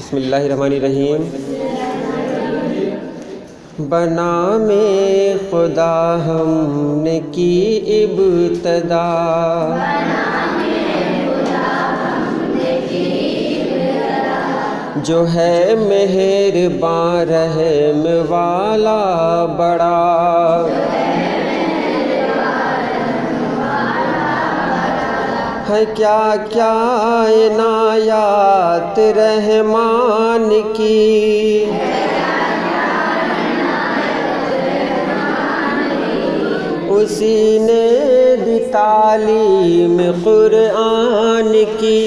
बिस्मिल्लाहिर्रहमानिर्रहीम। बना में खुदा हमने की इब्तदा, जो है मेहरबान रहम वाला बड़ा। है क्या क्या इनायत रहमान की, उसी ने दी तालीम कुरान की।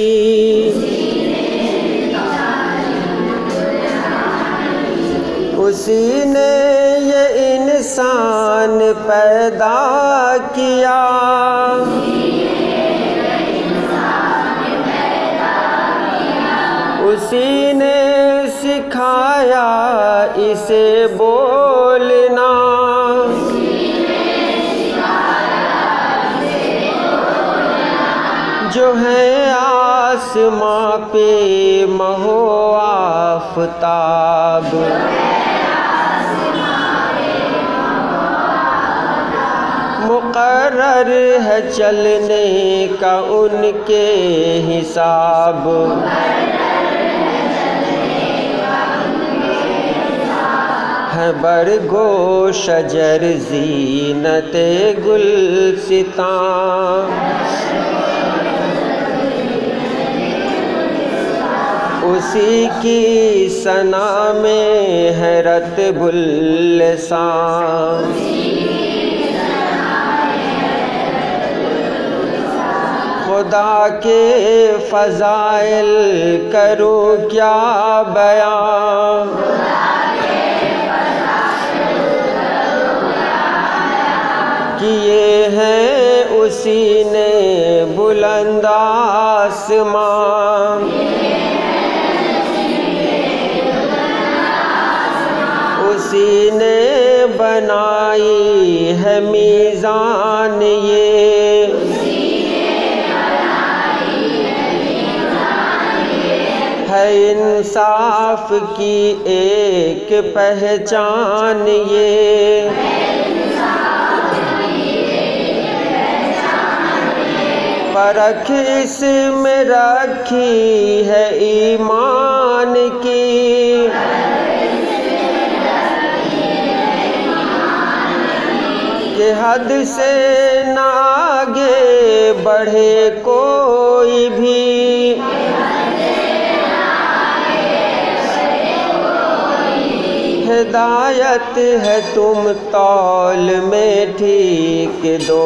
उसी ने ये इंसान पैदा किया, उसी ने सिखाया इसे बोलना। जो है आसमां पे महो आफ़ताब, मुक़र्रर है चलने का उनके हिसाब। है बरगो शजर ज़ीनते गुलसितां, उसी की सना में है रत्बुल लिसान। खुदा के फ़ज़ाइल करूँ क्या बयां, किए हैं उसी ने बुलंद आसमां। उसी ने बनाई है मीज़ान ये, है इंसाफ की एक पहचान ये। परख इसमें रखी है ईमान की, कि हद से न आगे बढ़े कोई भी। हिदायत है तुम तौल में ठीक दो,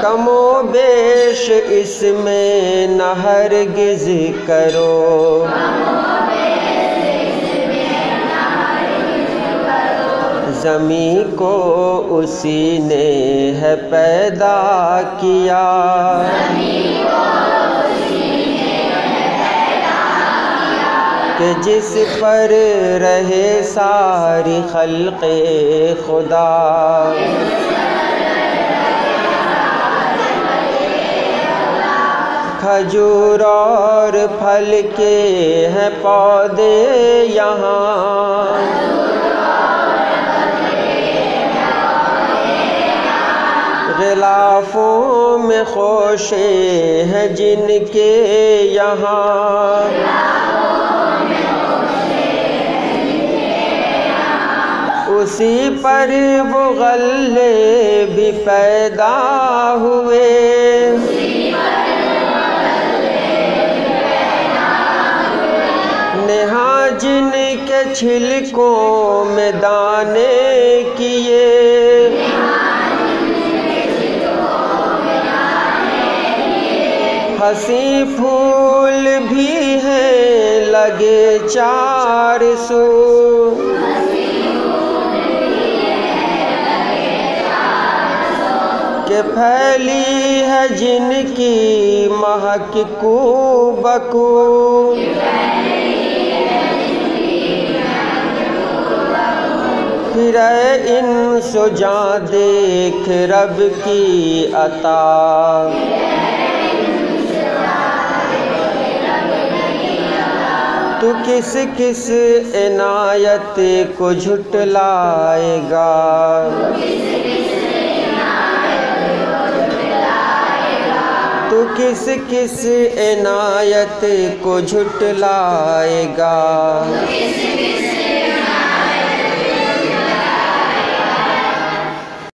कमो बेश इसमें न हरगिज़ करो। ज़मीं को उसी ने है पैदा किया, कि जिस पर रहे सारी खल्क़े खुदा। खजूर और फल के हैं पौधे यहाँ, ग़िलाफ़ों में खोशे हैं जिनके यहाँ। उसी पर वो गल्ले भी पैदा हुए, नेहा जिनके छिलकों में दाने किए। हंसी फूल भी हैं लगे 400, के फैली है जिनकी महक बकू। फिर इंसो जां देख रब की अता, तू किस किस इनायत को झुटलाएगा। तू किस किस इनायत को झुटलाएगा।